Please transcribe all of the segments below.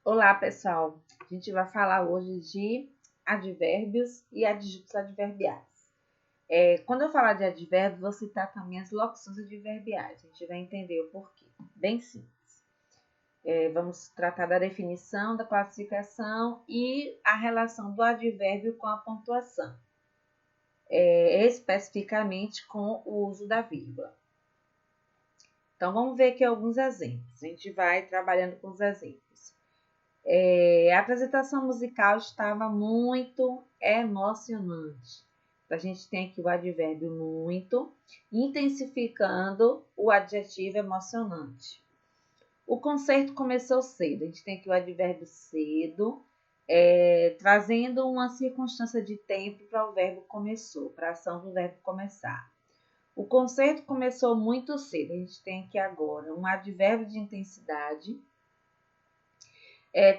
Olá, pessoal! A gente vai falar hoje de advérbios e adjuntos adverbiais. Quando eu falar de advérbio, vou citar também as locuções adverbiais. A gente vai entender o porquê. Bem simples. Vamos tratar da definição, da classificação e a relação do advérbio com a pontuação. Especificamente com o uso da vírgula. Então, vamos ver aqui alguns exemplos. A gente vai trabalhando com os exemplos. A apresentação musical estava muito emocionante. A gente tem aqui o advérbio muito, intensificando o adjetivo emocionante. O concerto começou cedo. A gente tem aqui o advérbio cedo, trazendo uma circunstância de tempo para o verbo começou, para a ação do verbo começar. O concerto começou muito cedo. A gente tem aqui agora um advérbio de intensidade,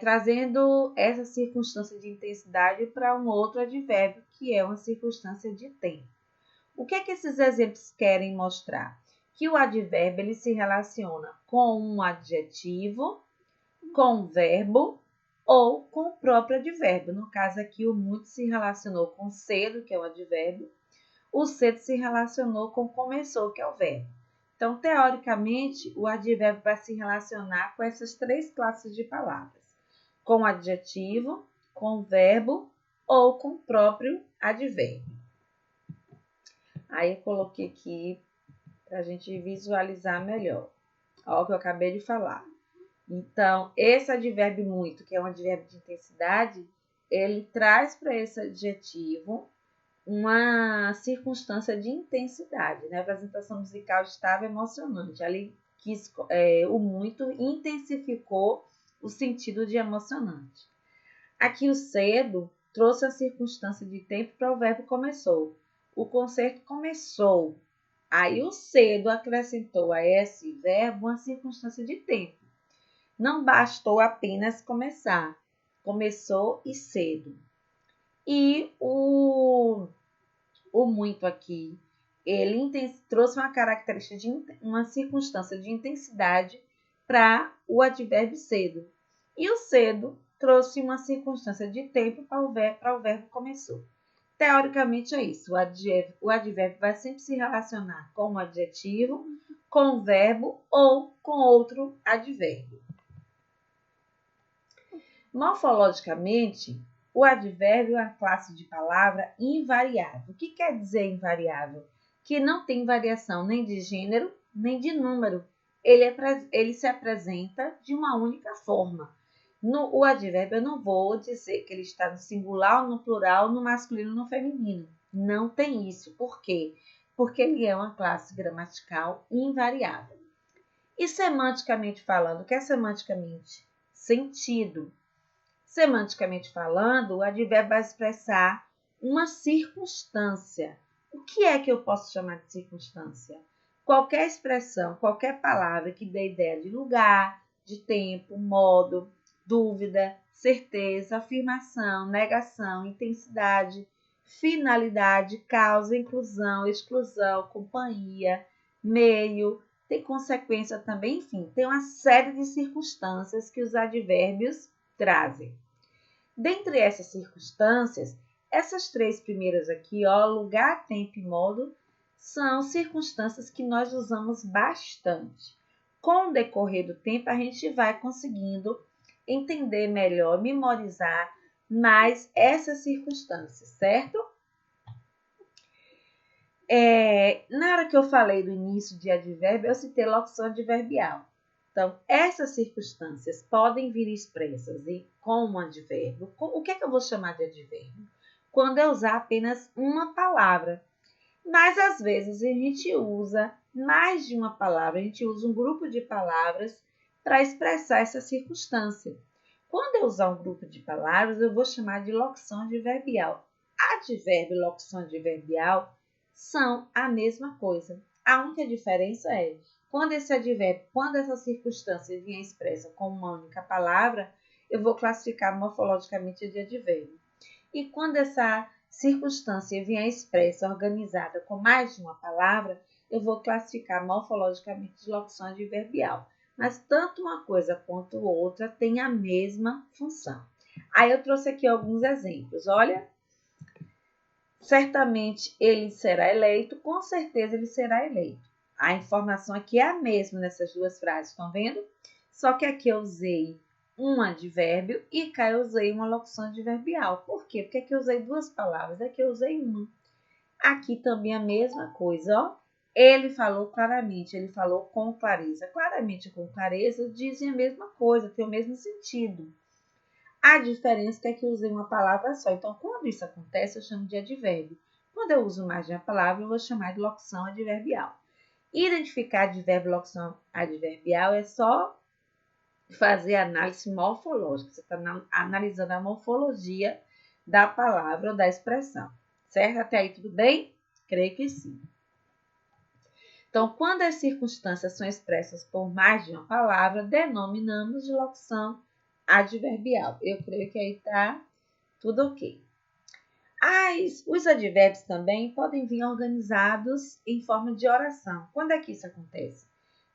trazendo essa circunstância de intensidade para um outro advérbio, que é uma circunstância de tempo. O que é que esses exemplos querem mostrar? Que o advérbio ele se relaciona com um adjetivo, com um verbo ou com o próprio advérbio. No caso aqui, o muito se relacionou com cedo, que é o advérbio. O cedo se relacionou com começou, que é o verbo. Então, teoricamente, o advérbio vai se relacionar com essas três classes de palavras: com adjetivo, com verbo ou com o próprio advérbio. Aí eu coloquei aqui para a gente visualizar melhor. Olha o que eu acabei de falar. Então, esse advérbio muito, que é um advérbio de intensidade, ele traz para esse adjetivo uma circunstância de intensidade, né? A apresentação musical estava emocionante. Ali o muito intensificou o sentido de emocionante. Aqui o cedo trouxe a circunstância de tempo para o verbo começou. O concerto começou. Aí o cedo acrescentou a esse verbo uma circunstância de tempo. Não bastou apenas começar. Começou e cedo. E o muito aqui, ele trouxe uma característica de uma circunstância de intensidade para o advérbio cedo. E o cedo trouxe uma circunstância de tempo para o verbo começou. Teoricamente é isso. O advérbio vai sempre se relacionar com o adjetivo, com o verbo ou com outro advérbio. Morfologicamente, o advérbio é uma classe de palavra invariável. O que quer dizer invariável? Que não tem variação nem de gênero, nem de número. Ele se apresenta de uma única forma. O advérbio eu não vou dizer que ele está no singular, no plural, no masculino, no feminino. Não tem isso. Por quê? Porque ele é uma classe gramatical invariável. E semanticamente falando, o que é semanticamente? Sentido. Semanticamente falando, o advérbio vai expressar uma circunstância. O que é que eu posso chamar de circunstância? Qualquer expressão, qualquer palavra que dê ideia de lugar, de tempo, modo, dúvida, certeza, afirmação, negação, intensidade, finalidade, causa, inclusão, exclusão, companhia, meio, tem consequência também, enfim, tem uma série de circunstâncias que os advérbios trazem. Dentre essas circunstâncias, essas três primeiras aqui, lugar, tempo e modo, são circunstâncias que nós usamos bastante. Com o decorrer do tempo, a gente vai conseguindo entender melhor, memorizar mais essas circunstâncias, certo? Na hora que eu falei do início de advérbio, eu citei locução adverbial. Então, essas circunstâncias podem vir expressas com um advérbio. O que é que eu vou chamar de advérbio? Quando eu usar apenas uma palavra. Mas, às vezes, a gente usa mais de uma palavra, a gente usa um grupo de palavras para expressar essa circunstância. Quando eu usar um grupo de palavras, eu vou chamar de locução adverbial. Advérbio e locução adverbial são a mesma coisa. A única diferença é quando esse advérbio, quando essa circunstância vier expressa com uma única palavra, eu vou classificar morfologicamente de advérbio. E quando essa circunstância vier expressa, organizada com mais de uma palavra, eu vou classificar morfologicamente de locução adverbial. mas tanto uma coisa quanto outra tem a mesma função. Aí eu trouxe aqui alguns exemplos. Olha, certamente ele será eleito, com certeza ele será eleito. A informação aqui é a mesma nessas duas frases, estão vendo? Só que aqui eu usei um advérbio e cá eu usei uma locução adverbial. Por quê? Porque aqui eu usei duas palavras, aqui eu usei uma. Aqui também a mesma coisa, ó. Ele falou claramente, ele falou com clareza. Claramente e com clareza dizem a mesma coisa, tem o mesmo sentido. A diferença é que eu usei uma palavra só. Então, quando isso acontece, eu chamo de advérbio. Quando eu uso mais de uma palavra, eu vou chamar de locução adverbial. Identificar advérbio e locução adverbial é só fazer análise morfológica. Você está analisando a morfologia da palavra ou da expressão. Certo? Até aí tudo bem? Creio que sim. Então, quando as circunstâncias são expressas por mais de uma palavra, denominamos de locução adverbial. Eu creio que aí está tudo ok. Os advérbios também podem vir organizados em forma de oração. Quando é que isso acontece?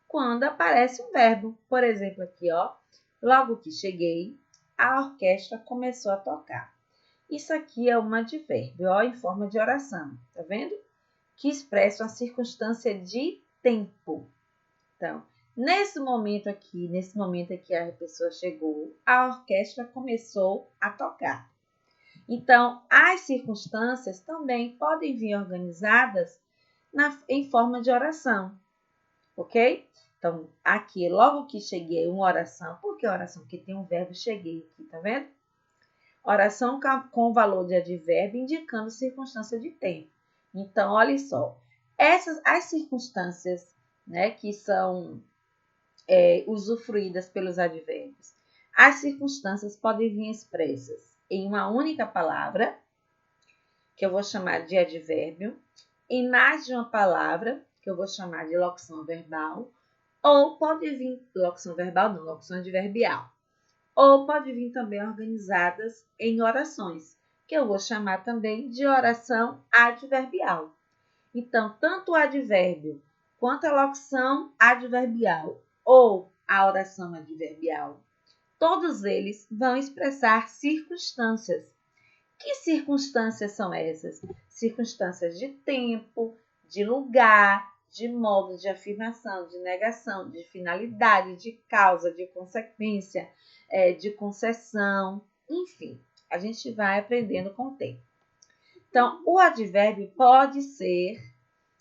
Quando aparece um verbo. Por exemplo, aqui, ó. Logo que cheguei, a orquestra começou a tocar. Isso aqui é um advérbio, ó, em forma de oração. Tá vendo? Que expressa uma circunstância de tempo. Então, nesse momento aqui a pessoa chegou, a orquestra começou a tocar. Então, as circunstâncias também podem vir organizadas em forma de oração, ok? Então, aqui, logo que cheguei, uma oração. Por que oração? Porque tem um verbo cheguei aqui, tá vendo? Oração com valor de advérbio indicando circunstância de tempo. Então, olha só. As circunstâncias, né, que são usufruídas pelos advérbios. As circunstâncias podem vir expressas em uma única palavra, que eu vou chamar de advérbio, em mais de uma palavra, que eu vou chamar de locução verbal, ou pode vir locução verbal, não, locução adverbial. Ou pode vir também organizadas em orações, que eu vou chamar também de oração adverbial. Então, tanto o advérbio quanto a locução adverbial ou a oração adverbial, todos eles vão expressar circunstâncias. Que circunstâncias são essas? Circunstâncias de tempo, de lugar, de modo de afirmação, de negação, de finalidade, de causa, de consequência, de concessão, enfim, a gente vai aprendendo com o tempo. Então, o advérbio pode ser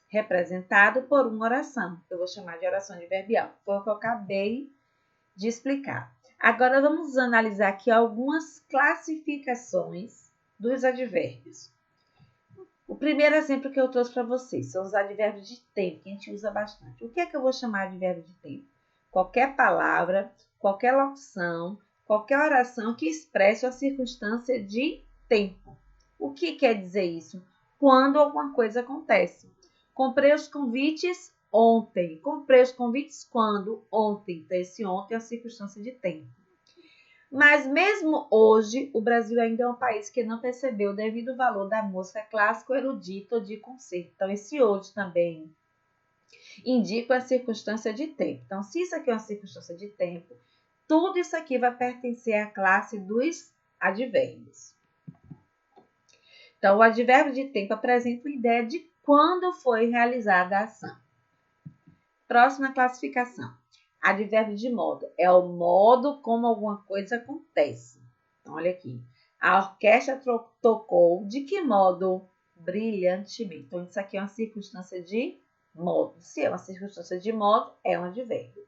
representado por uma oração. Eu vou chamar de oração adverbial. Foi o que eu acabei de explicar. Agora, vamos analisar aqui algumas classificações dos advérbios. O primeiro exemplo que eu trouxe para vocês são os advérbios de tempo, que a gente usa bastante. O que é que eu vou chamar de advérbio de tempo? Qualquer palavra, qualquer locução, qualquer oração que expresse a circunstância de tempo. O que quer dizer isso? Quando alguma coisa acontece. Comprei os convites ontem. Comprei os convites quando? Ontem. Então, esse ontem é a circunstância de tempo. Mas mesmo hoje, o Brasil ainda é um país que não percebeu o devido valor da música clássica, erudita ou de concerto. Então, esse hoje também indica a circunstância de tempo. Então, se isso aqui é uma circunstância de tempo, tudo isso aqui vai pertencer à classe dos advérbios. Então, o advérbio de tempo apresenta uma ideia de quando foi realizada a ação. Próxima classificação. Advérbio de modo. É o modo como alguma coisa acontece. Então, olha aqui. A orquestra tocou de que modo? Brilhantemente. Então, isso aqui é uma circunstância de modo. Se é uma circunstância de modo, é um advérbio.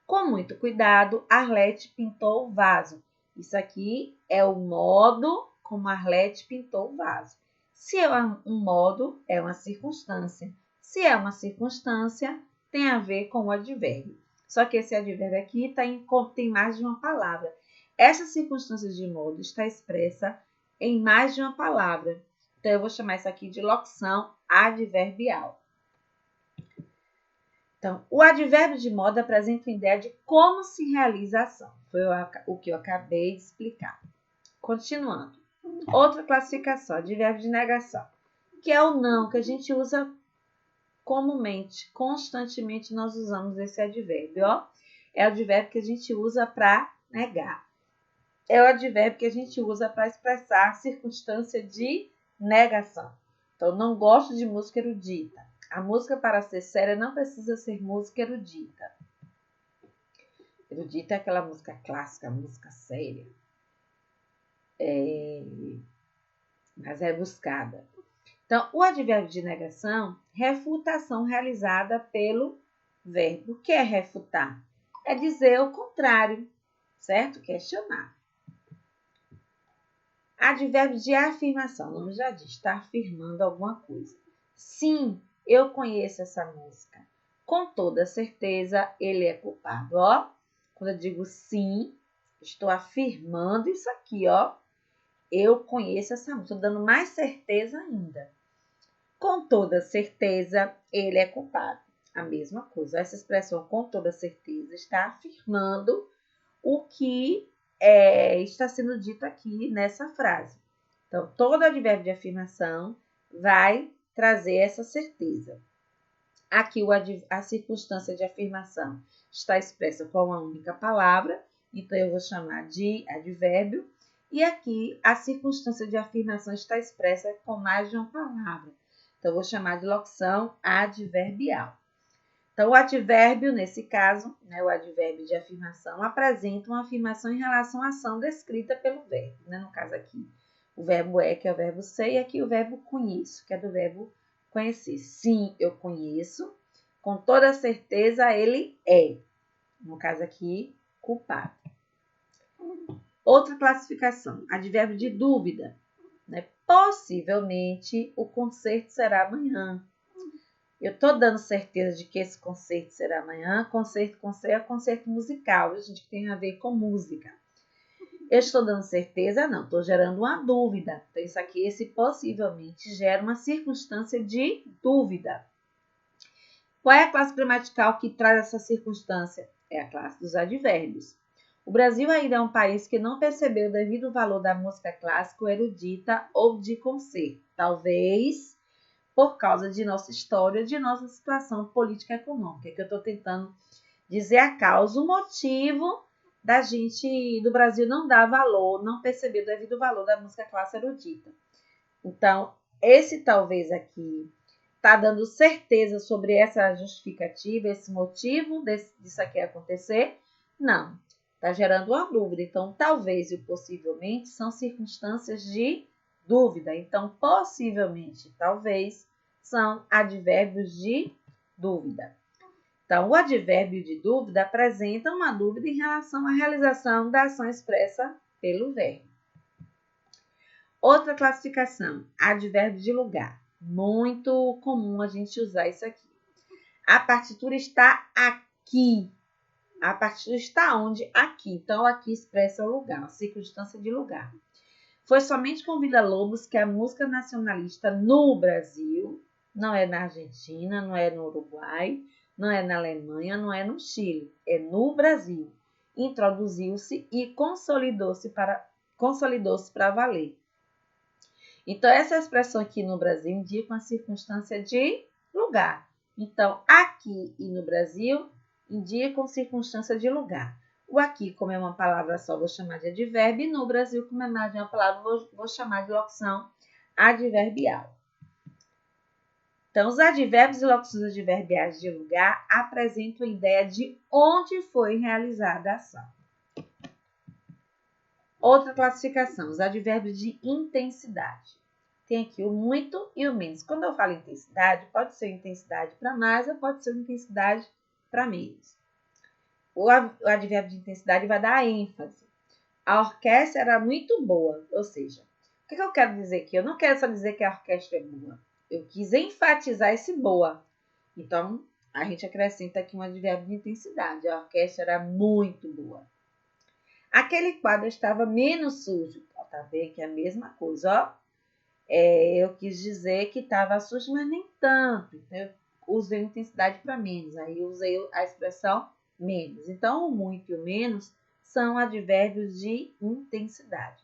Com muito cuidado, Arlete pintou o vaso. Isso aqui é o modo como Arlete pintou o vaso. Se é um modo, é uma circunstância. Se é uma circunstância, tem a ver com o advérbio. Só que esse advérbio aqui tem mais de uma palavra. Essa circunstância de modo está expressa em mais de uma palavra. Então, eu vou chamar isso aqui de locução adverbial. Então, o advérbio de modo apresenta uma ideia de como se realiza a ação. Foi o que eu acabei de explicar. Continuando. Outra classificação, advérbio de negação, que é o não, que a gente usa comumente, constantemente nós usamos esse advérbio, ó. é o advérbio que a gente usa para negar. É o advérbio que a gente usa para expressar a circunstância de negação. Então, não gosto de música erudita. A música, para ser séria, não precisa ser música erudita. Erudita é aquela música clássica, música séria. Mas é buscada. Então, o advérbio de negação, refutação realizada pelo verbo. O que é refutar? É dizer o contrário, certo? Questionar. Advérbio de afirmação, o nome já diz, está afirmando alguma coisa. Sim, eu conheço essa música. Com toda certeza, ele é culpado. Ó, quando eu digo sim, estou afirmando isso aqui, ó. Eu conheço essa música, estou dando mais certeza ainda. Com toda certeza, ele é culpado. A mesma coisa. Essa expressão com toda certeza está afirmando o que está sendo dito aqui nessa frase. Então, todo advérbio de afirmação vai trazer essa certeza. Aqui, a circunstância de afirmação está expressa com uma única palavra, então eu vou chamar de advérbio. E aqui, a circunstância de afirmação está expressa com mais de uma palavra. Então, eu vou chamar de locução adverbial. Então, o advérbio, nesse caso, o advérbio de afirmação, apresenta uma afirmação em relação à ação descrita pelo verbo. No caso aqui, o verbo é, que é o verbo ser, e aqui o verbo conheço, que é do verbo conhecer. Sim, eu conheço. Com toda certeza, ele é. No caso aqui, culpado. Outra classificação, advérbio de dúvida. Possivelmente, o concerto será amanhã. Eu estou dando certeza de que esse concerto será amanhã. Concerto é concerto musical, gente, que tem a ver com música. Eu estou dando certeza? Não, estou gerando uma dúvida. Então, isso aqui, esse possivelmente, gera uma circunstância de dúvida. Qual é a classe gramatical que traz essa circunstância? É a classe dos advérbios. O Brasil ainda é um país que não percebeu o devido valor da música clássica, erudita ou de concerto. Talvez por causa de nossa história, de nossa situação política e econômica, que eu estou tentando dizer a causa, o motivo da gente, do Brasil, não dar valor, não perceber o devido valor da música clássica erudita. Então, esse talvez aqui está dando certeza sobre essa justificativa, esse motivo disso aqui acontecer? Não, está gerando uma dúvida. Então, talvez e possivelmente são circunstâncias de dúvida. Então, possivelmente, talvez, são advérbios de dúvida. Então, o advérbio de dúvida apresenta uma dúvida em relação à realização da ação expressa pelo verbo. Outra classificação, advérbio de lugar. Muito comum a gente usar isso aqui. A partitura está aqui. A partitura está onde? Aqui. Então, aqui expressa o lugar, a circunstância de lugar. Foi somente com Vila Lobos que a música nacionalista no Brasil, não é na Argentina, não é no Uruguai, não é na Alemanha, não é no Chile, é no Brasil. Introduziu-se e consolidou-se para valer. Então, essa expressão aqui no Brasil indica uma circunstância de lugar. Então, aqui e no Brasil indicam circunstância de lugar. O aqui, como é uma palavra só, vou chamar de advérbio. E no Brasil, como é mais de uma palavra, vou chamar de locução adverbial. Então, os advérbios e locuções adverbiais de lugar apresentam a ideia de onde foi realizada a ação. Outra classificação, os advérbios de intensidade. Tem aqui o muito e o menos. Quando eu falo intensidade, pode ser intensidade para mais ou pode ser intensidade para menos. O advérbio de intensidade vai dar ênfase. A orquestra era muito boa, ou seja, o que eu quero dizer aqui? Eu não quero só dizer que a orquestra é boa. Eu quis enfatizar esse boa. Então, a gente acrescenta aqui um advérbio de intensidade. A orquestra era muito boa. Aquele quadro estava menos sujo. Tá vendo que é a mesma coisa, ó. Eu quis dizer que estava sujo, mas nem tanto. Então, eu usei intensidade para menos. Aí, eu usei a expressão menos. Então, o muito e o menos são advérbios de intensidade.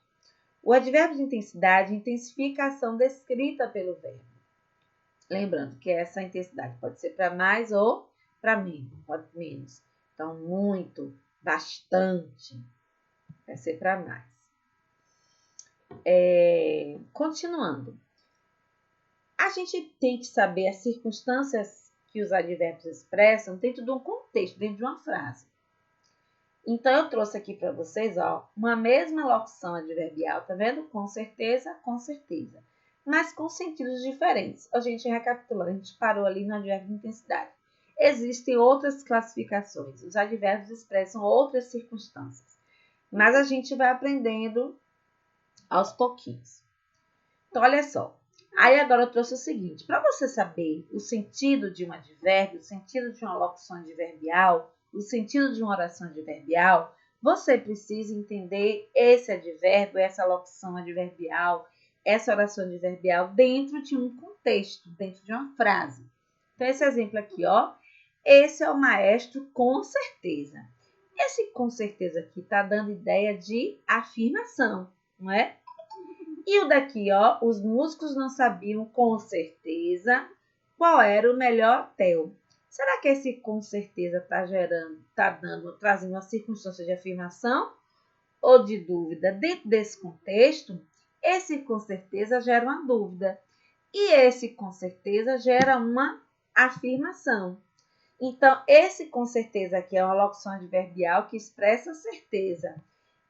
O advérbio de intensidade intensifica a ação descrita pelo verbo. Lembrando que essa intensidade pode ser para mais ou para menos. Então, muito, bastante, vai ser para mais. Continuando. A gente tem que saber as circunstâncias que os advérbios expressam dentro de um contexto, dentro de uma frase. Então, eu trouxe aqui para vocês, uma mesma locução adverbial, tá vendo? Com certeza, mas com sentidos diferentes. A gente recapitulando, a gente parou ali no advérbio de intensidade. Existem outras classificações, os advérbios expressam outras circunstâncias, mas a gente vai aprendendo aos pouquinhos. Então, olha só. Aí agora eu trouxe o seguinte, para você saber o sentido de um advérbio, o sentido de uma locução adverbial, o sentido de uma oração adverbial, você precisa entender esse advérbio, essa locução adverbial, essa oração adverbial dentro de um contexto, dentro de uma frase. Então, esse exemplo aqui, esse é o maestro com certeza. Esse com certeza aqui está dando ideia de afirmação, não é? E o daqui, os músicos não sabiam com certeza qual era o melhor hotel. Será que esse com certeza está trazendo uma circunstância de afirmação ou de dúvida? Dentro desse contexto, esse com certeza gera uma dúvida. E esse com certeza gera uma afirmação. Então, esse com certeza aqui é uma locução adverbial que expressa certeza.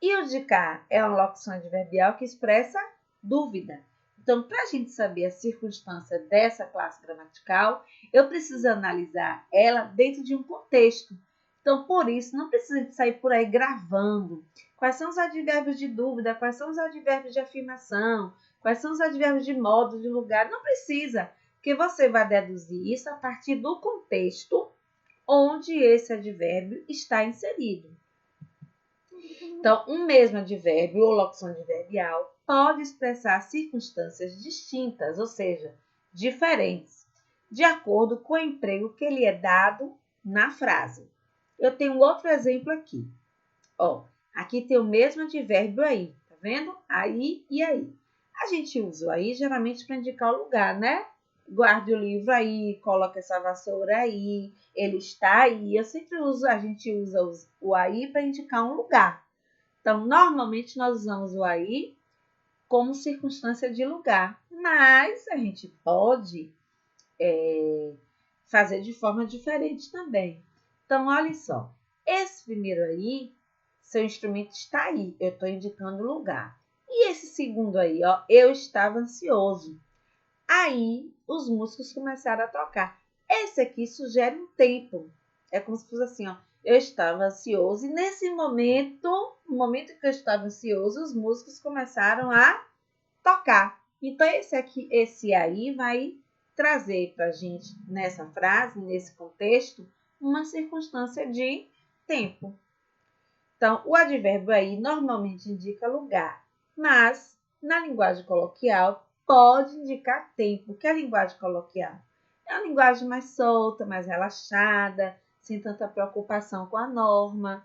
E o de cá é uma locução adverbial que expressa dúvida. Então, para a gente saber a circunstância dessa classe gramatical, eu preciso analisar ela dentro de um contexto. Então, por isso, não precisa sair por aí gravando quais são os advérbios de dúvida, quais são os advérbios de afirmação, quais são os advérbios de modo, de lugar. Não precisa, porque você vai deduzir isso a partir do contexto onde esse advérbio está inserido. Então, um mesmo advérbio ou locução adverbial pode expressar circunstâncias distintas, ou seja, diferentes, de acordo com o emprego que lhe é dado na frase. Eu tenho outro exemplo aqui. Aqui tem o mesmo advérbio aí, tá vendo? Aí e aí. A gente usa o aí geralmente para indicar o lugar, né? Guarde o livro aí, coloca essa vassoura aí, ele está aí. A gente usa o aí para indicar um lugar. Então, normalmente nós usamos o aí como circunstância de lugar, mas a gente pode fazer de forma diferente também. Então, olha só, esse primeiro aí, seu instrumento está aí, eu estou indicando o lugar. E esse segundo aí, eu estava ansioso. Aí, os músicos começaram a tocar. Esse aqui sugere um tempo. É como se fosse assim, eu estava ansioso e nesse momento, no momento que eu estava ansioso, os músicos começaram a tocar. Então, esse aí vai trazer para a gente, nessa frase, nesse contexto, uma circunstância de tempo. Então, o advérbio aí normalmente indica lugar, mas na linguagem coloquial pode indicar tempo. O que é a linguagem coloquial? É uma linguagem mais solta, mais relaxada, sem tanta preocupação com a norma.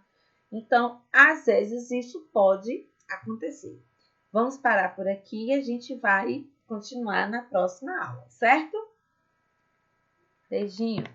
Então, às vezes, isso pode acontecer. Vamos parar por aqui e a gente vai continuar na próxima aula, certo? Beijinho!